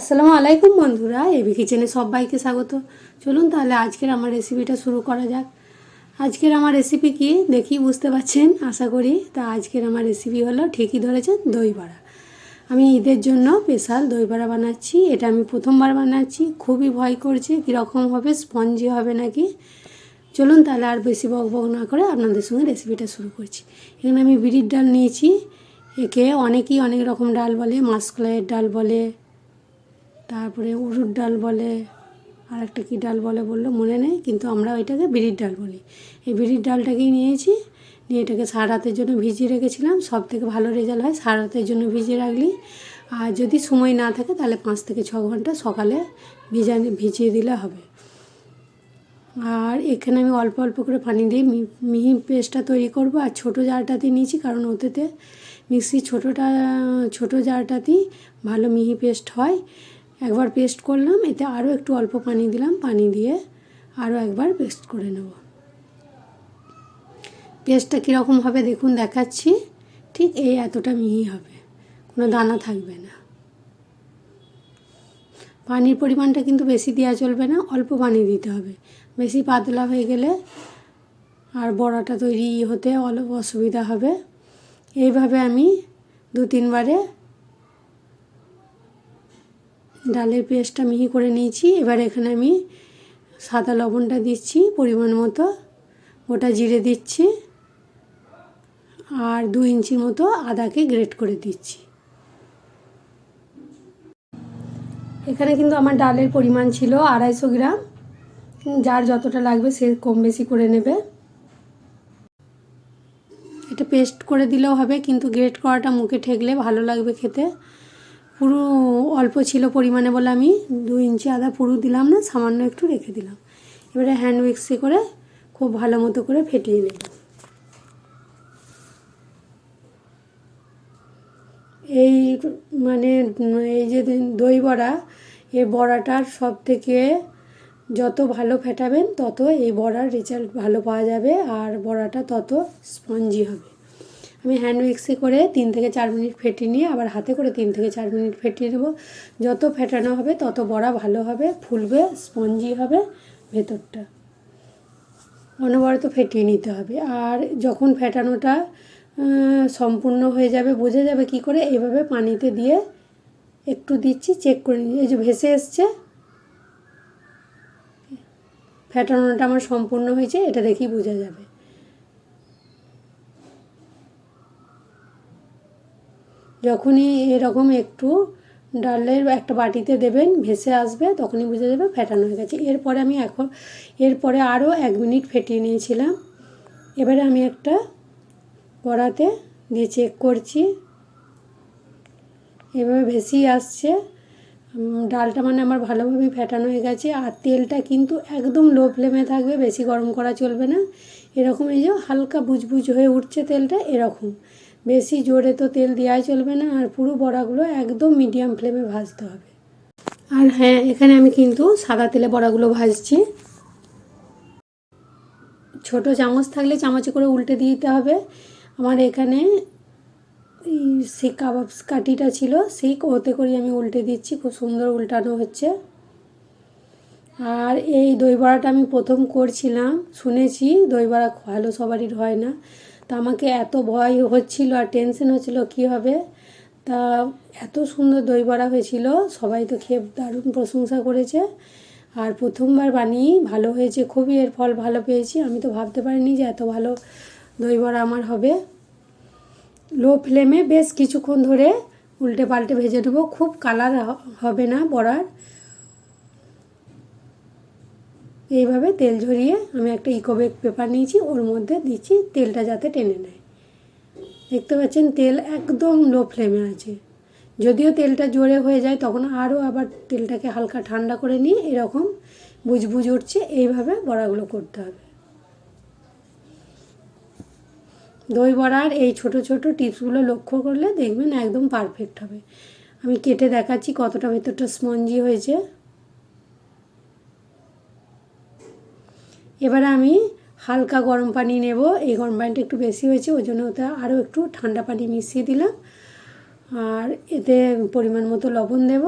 আসসালামু আলাইকুম বন্ধুরা, এবি কিচেনে সবাইকে স্বাগত। চলুন তাহলে আজকের আমার রেসিপিটা শুরু করা যাক। আজকের আমার রেসিপি কি দেখি বুঝতে পারছেন আশা করি। তা আজকের আমার রেসিপি হলো, ঠিকই ধরেছেন, দই বড়া। আমি ঈদের জন্য স্পেশাল দই বড়া বানাচ্ছি। এটা আমি প্রথমবার বানাচ্ছি, খুবই ভয় করছে কীরকম হবে, স্পঞ্জি হবে নাকি। চলুন তাহলে আর বেশি বকবক না করে আপনাদের সঙ্গে রেসিপিটা শুরু করছি। এখানে আমি বিরির ডাল নিয়েছি। একে অনেকেই অনেক রকম ডাল বলে, মাসকলাইয়ের ডাল বলে, তারপরে উড়ুর ডাল বলে, আর একটা কী ডাল বলে বললো মনে নেই, কিন্তু আমরা ওইটাকে বিরির ডাল বলি। এই বিরির ডালটাকেই নিয়েছি, নিয়ে এটাকে সারা রাতের জন্য ভিজিয়ে রেখেছিলাম। সব থেকে ভালো রেজাল্ট হয় সারা রাতের জন্য ভিজিয়ে রাখলি। আর যদি সময় না থাকে তাহলে 5 থেকে 6 ঘন্টা সকালে ভিজিয়ে দিলে হবে। আর এখানে আমি অল্প অল্প করে পানি দিয়ে মিহি পেস্টটা তৈরি করব। আর ছোটো জারটাতে নিয়েছি, কারণ ওতেতে মিক্সি ছোটো জারটাতেই ভালো মিহি পেস্ট হয়। একবার পেস্ট করলাম, এতে আরও একটু অল্প পানি দিলাম, পানি দিয়ে আরও একবার পেস্ট করে নেব। পেস্টটা কীরকম হবে দেখুন, দেখাচ্ছি। ঠিক এই এতটা মিহি হবে, কোনো দানা থাকবে না। পানির পরিমাণটা কিন্তু বেশি দেওয়া চলবে না, অল্প পানি দিতে হবে। বেশি পাতলা হয়ে গেলে আর বড়াটা তৈরি হতে অল্প অসুবিধা হবে। এইভাবে আমি 2-3 বারে ডালের পেস্টটা মিহি করে নিয়েছি। এবার এখানে আমি সাদা লবণটা দিচ্ছি পরিমাণ মতো, গোটা জিরে দিচ্ছি, আর 2 ইঞ্চির মতো আদাকে গ্রেট করে দিচ্ছি। এখানে কিন্তু আমার ডালের পরিমাণ ছিল 250 গ্রাম, যার যতটা লাগবে সে কম বেশি করে নেবে। এটা পেস্ট করে দিলেও হবে, কিন্তু গ্রেট করাটা মুখে ঠেকলে ভালো লাগবে খেতে। পুরো অল্প ছিল পরিমাণে বলে আমি 2 ইঞ্চি আদা পুরো দিলাম না, সামান্য একটু রেখে দিলাম। এবারে হ্যান্ড উইক্সে করে খুব ভালো মতো করে ফেটিয়ে নেব। এই এই যে দই বড়া, এই বড়াটার সব থেকে যত ভালো ফেটাবেন তত এই বড়ার রেজাল্ট ভালো পাওয়া যাবে, আর বড়াটা তত স্পঞ্জি হবে। আমি হ্যান্ড উইক্সে করে 3 থেকে 4 মিনিট ফেটিয়ে নিয়ে আবার হাতে করে 3 থেকে 4 মিনিট ফেটিয়ে নেব। যত ফেটানো হবে তত বড়া ভালো হবে, ফুলবে, স্পঞ্জি হবে ভেতরটা। অনবরত ফেটিয়ে নিতে হবে। আর যখন ফেটানোটা সম্পূর্ণ হয়ে যাবে বোঝা যাবে কি করে, এইভাবে পানিতে দিয়ে একটু দিচ্ছি, চেক করে নিচ্ছি। এই যে ভেসে এসছে, ফেটানোটা আমার সম্পূর্ণ হয়েছে, এটা দেখেই বোঝা যাবে। যখনই এরকম একটু ডালের একটা বাটিতে দেবেন, ভেসে আসবে, তখনই বোঝা যাবে ফেটানো হয়ে গেছে। এরপরে আরও 1 মিনিট ফেটিয়ে নিয়েছিলাম। এবারে আমি একটা কড়াতে দিয়ে চেক করছি, এভাবে ভেসেই আসছে। ডালটা আমার ভালোভাবে ফেটানো হয়ে গেছে। আর তেলটা কিন্তু একদম লো ফ্লেমে থাকবে, বেশি গরম করা চলবে না। এরকম এই যে হালকা বুজবুজ হয়ে উঠছে তেলটা, এরকম। বেশি জোরে তো তেল দেওয়াই চলবে না। আর পুরো বড়াগুলো একদম মিডিয়াম ফ্লেমে ভাজতে হবে। আর হ্যাঁ, এখানে আমি কিন্তু সাদা তেলে বড়াগুলো ভাজছি। ছোট চামচ থাকলে চামচে করে উল্টে দিতে হবে। আমার এখানে সেই কাবাব কাঠিটা ছিল, সেই ওতে করে আমি উল্টে দিচ্ছি, খুব সুন্দর উল্টানো হচ্ছে। আর এই দই বড়াটা আমি প্রথম করছিলাম, শুনেছি দই বড়া ভালো সবারই হয় না। তা আমাকে এত ভয় হচ্ছিল আর টেনশন হচ্ছিল কী হবে। তা এত সুন্দর দই বড়া হয়েছিল, সবাই তো খেয়ে দারুণ প্রশংসা করেছে। আর প্রথমবার বানিয়ে ভালো হয়েছে, খুবই এর ফল ভালো পেয়েছি। আমি তো ভাবতে পারিনি যে এত ভালো দই বড়া আমার হবে। লো ফ্লেমে বেশ কিছুক্ষণ ধরে উল্টে পাল্টে ভেজে নেবো, খুব কালার হবে না বড়ার। এইভাবে তেল ঝরিয়ে আমি একটা ইকোবেক পেপার নিয়েছি, ওর মধ্যে দিচ্ছি, তেলটা যাতে টেনে নেয়। দেখতে পাচ্ছেন তেল একদম লো ফ্লেমে আছে। যদিও তেলটা জোরে হয়ে যায় তখন আরও আবার তেলটাকে হালকা ঠান্ডা করে নিয়ে এরকম বুজবুজ উঠছে, এইভাবে বড়াগুলো করতে হবে। দই বড়ার এই ছোট ছোট টিপসগুলো লক্ষ্য করলে দেখবেন একদম পারফেক্ট হবে। আমি কেটে দেখাচ্ছি কতটা ভেতরটা স্পঞ্জি হয়েছে। এবারে আমি হালকা গরম পানি নেব। এই গরম পানিটা একটু বেশি হয়েছে, ওই জন্য ওতে আরও একটু ঠান্ডা পানি মিশিয়ে দিলাম। আর এতে পরিমাণ মতো লবণ দেব,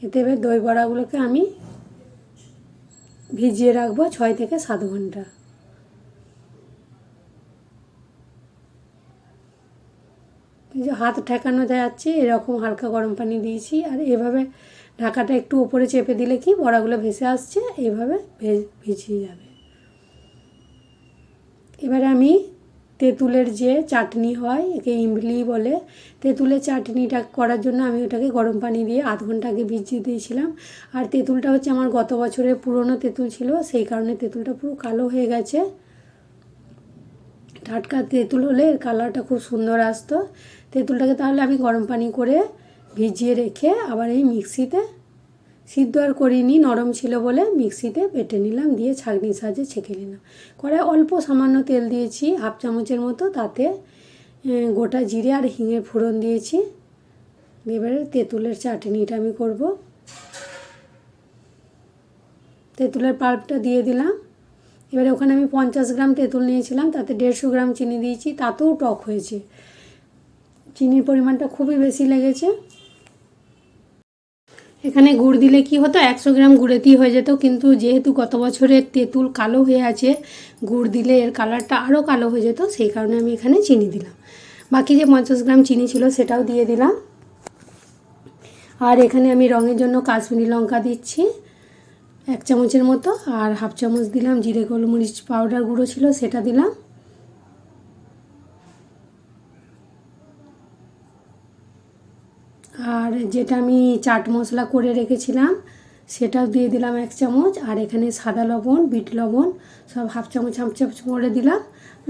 এতে এবার দই বড়াগুলোকে আমি ভিজিয়ে রাখবো 6 থেকে 7 ঘন্টা। এই যে হাত ঠেকানো যাচ্ছে এরকম হালকা গরম পানি দিয়েছি, আর এভাবে ঢাকাটা একটু উপরে চেপে দিলে কি বড়াগুলো ভেসে আসছে, এইভাবে ভিজিয়ে যাবে। এবারে আমি তেঁতুলের যে চাটনি হয়, একে ইমলি বলে, তেঁতুলের চাটনিটা করার জন্য আমি ওটাকে গরম পানি দিয়ে 8 ঘন্টা আগে ভিজিয়ে দিয়েছিলাম। আর তেঁতুলটা হচ্ছে আমার গত বছরের পুরনো তেঁতুল ছিল, সেই কারণে তেঁতুলটা পুরো কালো হয়ে গেছে। টাটকা তেঁতুল হলে এর কালারটা খুব সুন্দর আসতো। তেঁতুলটাকে তাহলে আমি গরম পানি করে ভিজিয়ে রেখে আবার এই মিক্সিতে, সিদ্ধ আর করিনি, নরম ছিল বলে মিক্সিতে বেটে নিলাম, দিয়ে ছাঁকনির সাহায্যে ছেঁকে নিলাম। কড়াই অল্প সামান্য তেল দিয়েছি 1/2 চামচের মতো, তাতে গোটা জিরে আর হিঙের ফোড়ন দিয়েছি। এবারে তেঁতুলের চাটনিটা আমি করব। তেঁতুলের পাল্পটা দিয়ে দিলাম। এবারে ওখানে আমি 50 গ্রাম তেঁতুল নিয়েছিলাম, তাতে 150 গ্রাম চিনি দিয়েছি, তাতেও টক হয়েছে। চিনির পরিমাণটা খুবই বেশি লেগেছে। এখানে গুড় দিলে কি হতো, 100 গ্রাম গুড়েতেই হয়ে যেত, কিন্তু যেহেতু গত বছরের তেঁতুল কালো হয়ে আছে, গুড় দিলে এর কালারটা আরও কালো হয়ে যেত, সেই কারণে আমি এখানে চিনি দিলাম। বাকি যে 50 গ্রাম চিনি ছিল সেটাও দিয়ে দিলাম। আর এখানে আমি রঙের জন্য কাশ্মীরি লঙ্কা দিচ্ছি 1 চামচের মতো, আর 1/2 চামচ দিলাম জিরে গোলমরিচ পাউডার গুঁড়ো ছিল, সেটা দিলাম। আর যেটা আমি চাট মশলা করে রেখেছিলাম সেটাও দিয়ে দিলাম 1 চামচ। আর এখানে সাদা লবণ, বিট লবণ সব 1/2 চামচ করে দিলাম।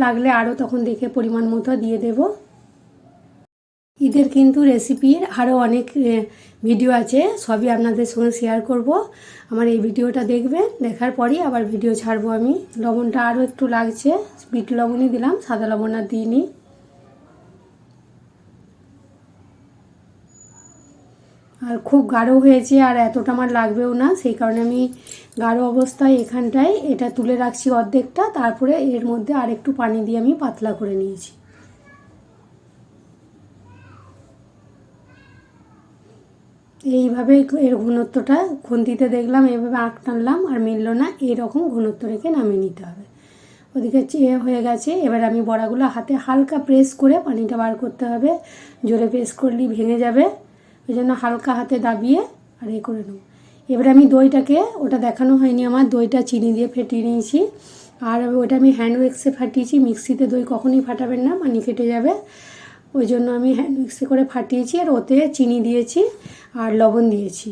লাগলে আরও তখন দেখে পরিমাণ মতো দিয়ে দেব। ঈদের কিন্তু রেসিপির আরও অনেক ভিডিও আছে, সবই আপনাদের সঙ্গে শেয়ার করব। আমার এই ভিডিওটা দেখবেন, দেখার পরই আবার ভিডিও ছাড়বো আমি। লবণটা আরও একটু লাগছে, বিট লবণই দিলাম, সাদা লবণ আর দিইনি। আর খুব গাঢ় হয়েছে, আর এতটা আমার লাগবেও না, সেই কারণে আমি গাঢ় অবস্থায় এখানটায় এটা তুলে রাখছি অর্ধেকটা, তারপরে এর মধ্যে আর একটু পানি দিয়ে আমি পাতলা করে নিয়েছি। এইভাবে এর ঘনত্বটা খুন্তিতে দেখলাম, এইভাবে আঁক টানলাম আর মিলল না, এরকম ঘনত্ব রেখে নামিয়ে নিতে হবে। ওদিকে হয়ে গেছে। এবার আমি বড়াগুলো হাতে হালকা প্রেস করে পানিটা বার করতে হবে, জোরে প্রেস করলেই ভেঙে যাবে, ওই জন্য হালকা হাতে দাবিয়ে আর করে নেব। এবার আমি দইটাকে, ওটা দেখানো হয়নি আমার, দইটা চিনি দিয়ে ফেটিয়ে নিয়েছি। আর ওটা আমি হ্যান্ড উইক্সে ফাটিয়েছি, মিক্সিতে দই কখনোই ফাটাবেন না, পানি ফেটে যাবে, ওই জন্য আমি হ্যান্ড উইক্সে করে ফাটিয়েছি। আর ওতে চিনি দিয়েছি আর লবণ দিয়েছি,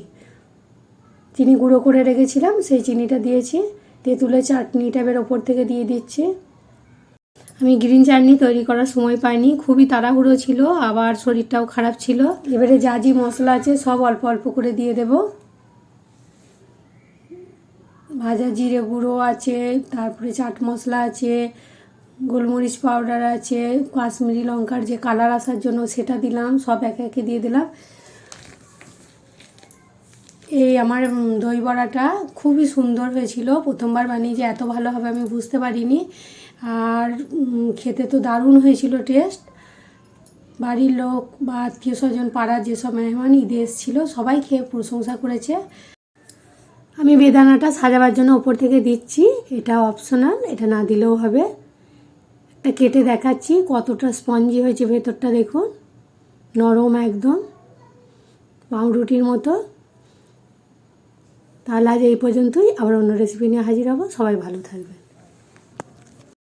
চিনি গুঁড়ো করে রেখেছিলাম সেই চিনিটা দিয়েছি। তেঁতুলের চাটনিটা এবার ওপর থেকে দিয়ে দিচ্ছি। আমি গ্রিন চাটনি তৈরি করার সময় পাইনি, খুবই তাড়াহুড়ো ছিল, আবার শরীরটাও খারাপ ছিল। এবারে যা যে মশলা আছে সব অল্প অল্প করে দিয়ে দেব। ভাজা জিরে গুঁড়ো আছে, তারপরে চাট মশলা আছে, গোলমরিচ পাউডার আছে, কাশ্মীরি লঙ্কার যে কালার আসার জন্য সেটা দিলাম, সব একে একে দিয়ে দিলাম। এই আমার দই বড়াটা খুবই সুন্দর হয়েছিল, প্রথমবার বানিয়ে যে এত ভালো হবে আমি বুঝতে পারিনি। আর খেতে তো দারুণ হয়েছিল টেস্ট। বাড়ির লোক বা আত্মীয় স্বজন, পাড়ার যেসব মেহমান ঈদে এসেছিলো সবাই খেয়ে প্রশংসা করেছে। আমি বেদানাটা সাজাবার জন্য ওপর থেকে দিচ্ছি, এটা অপশনাল, এটা না দিলেও হবে। একটা কেটে দেখাচ্ছি কতটা স্পঞ্জি হয়েছে ভেতরটা, দেখুন নরম একদম পাউরুটির মতো। তাহলে আজ এই পর্যন্তই, আবার অন্য রেসিপি নিয়ে হাজির হব। সবাই ভালো থাকবে।